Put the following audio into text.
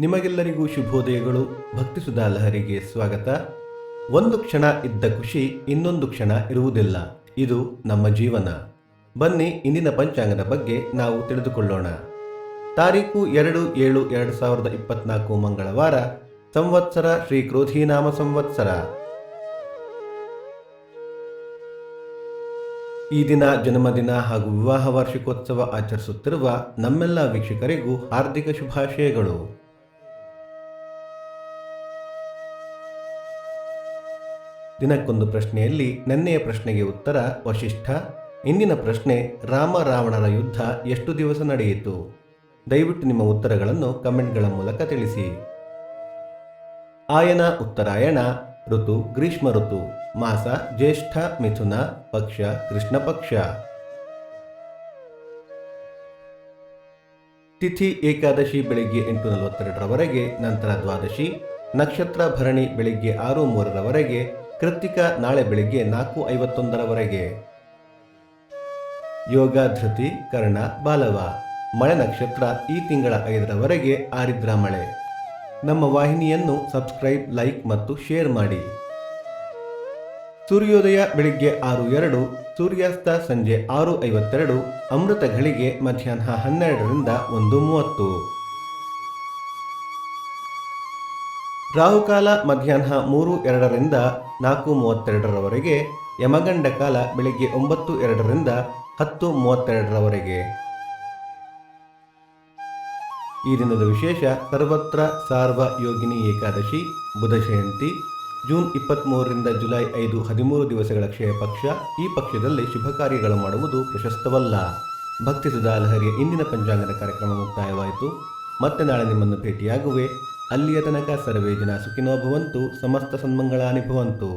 ನಿಮಗೆಲ್ಲರಿಗೂ ಶುಭೋದಯಗಳು. ಭಕ್ತಿ ಸುಧಾ ಲಹರಿಗೆ ಸ್ವಾಗತ. ಒಂದು ಕ್ಷಣ ಇದ್ದ ಖುಷಿ ಇನ್ನೊಂದು ಕ್ಷಣ ಇರುವುದಿಲ್ಲ. ಇದು ನಮ್ಮ ಜೀವನ. ಬನ್ನಿ ಇಂದಿನ ಪಂಚಾಂಗದ ಬಗ್ಗೆ ನಾವು ತಿಳಿದುಕೊಳ್ಳೋಣ. ತಾರೀಕು 2/7/2024 ಮಂಗಳವಾರ. ಸಂವತ್ಸರ ಶ್ರೀ ಕ್ರೋಧೀನಾಮ ಸಂವತ್ಸರ. ಈ ದಿನ ಜನ್ಮದಿನ ಹಾಗೂ ವಿವಾಹ ವಾರ್ಷಿಕೋತ್ಸವ ಆಚರಿಸುತ್ತಿರುವ ನಮ್ಮೆಲ್ಲ ವೀಕ್ಷಕರಿಗೂ ಹಾರ್ದಿಕ ಶುಭಾಶಯಗಳು. ದಿನಕ್ಕೊಂದು ಪ್ರಶ್ನೆಯಲ್ಲಿ ನೆನ್ನೆಯ ಪ್ರಶ್ನೆಗೆ ಉತ್ತರ ವಶಿಷ್ಠ. ಇಂದಿನ ಪ್ರಶ್ನೆ, ರಾಮ ರಾವಣರ ಯುದ್ಧ ಎಷ್ಟು ದಿವಸ ನಡೆಯಿತು? ದಯವಿಟ್ಟು ನಿಮ್ಮ ಉತ್ತರಗಳನ್ನು ಕಮೆಂಟ್ಗಳ ಮೂಲಕ ತಿಳಿಸಿ. ಆಯನ ಉತ್ತರಾಯಣ, ಋತು ಗ್ರೀಷ್ಮ ಋತು, ಮಾಸ ಜ್ಯೇಷ್ಠ ಮಿಥುನ, ಪಕ್ಷ ಕೃಷ್ಣ ಪಕ್ಷ. ತಿಥಿ ಏಕಾದಶಿ ಬೆಳಿಗ್ಗೆ 8:42ರವರೆಗೆ, ನಂತರ ದ್ವಾದಶಿ. ನಕ್ಷತ್ರ ಭರಣಿ ಬೆಳಿಗ್ಗೆ 6:03ರವರೆಗೆ, ಕೃತ್ತಿಕ ನಾಳೆ ಬೆಳಿಗ್ಗೆ 4:51ರವರೆಗೆ. ಯೋಗ ಧೃತಿ ಕರ್ಣ ಬಾಲವ. ಮಳೆ ನಕ್ಷತ್ರ ಈ ತಿಂಗಳ 5ರವರೆಗೆ ಆರಿದ್ರ ಮಳೆ. ನಮ್ಮ ವಾಹಿನಿಯನ್ನು ಸಬ್ಸ್ಕ್ರೈಬ್, ಲೈಕ್ ಮತ್ತು ಶೇರ್ ಮಾಡಿ. ಸೂರ್ಯೋದಯ ಬೆಳಿಗ್ಗೆ 6:02, ಸೂರ್ಯಾಸ್ತ ಸಂಜೆ 6:52, ಅಮೃತ ಘಳಿಗೆ ಮಧ್ಯಾಹ್ನ 12ರಿಂದ 1:30. ರಾಹುಕಾಲ ಮಧ್ಯಾಹ್ನ 3:02ರಿಂದ 4:32ರವರೆಗೆ, ಯಮಗಂಡ ಕಾಲ ಬೆಳಿಗ್ಗೆ 9:02ರಿಂದ 10:32ರವರೆಗೆ. ಈ ದಿನದ ವಿಶೇಷ, ಸರ್ವತ್ರ ಸಾರ್ವ ಯೋಗಿನಿ ಏಕಾದಶಿ, ಬುಧ ಜಯಂತಿ. ಜೂನ್ 23ರಿಂದ ಜುಲೈ 5 13 ದಿವಸಗಳ ಕ್ಷಯ ಪಕ್ಷ. ಈ ಪಕ್ಷದಲ್ಲಿ ಶುಭ ಕಾರ್ಯಗಳು ಮಾಡುವುದು ಪ್ರಶಸ್ತವಲ್ಲ. ಭಕ್ತಿ ಸುಧಾ ಲಹರಿಯ ಇಂದಿನ ಪಂಚಾಂಗದ ಕಾರ್ಯಕ್ರಮ ಮುಕ್ತಾಯವಾಯಿತು. ಮತ್ತೆ ನಾಳೆ ನಿಮ್ಮನ್ನು ಭೇಟಿಯಾಗುವೆ. ಅಲ್ಲಿಯ ತನಕ ಸರ್ವೇ ಜನ ಸುಖಿನೋ ಭವಂತು, ಸಮಸ್ತ ಸನ್ಮಂಗಳಾನಿ ಭವಂತು.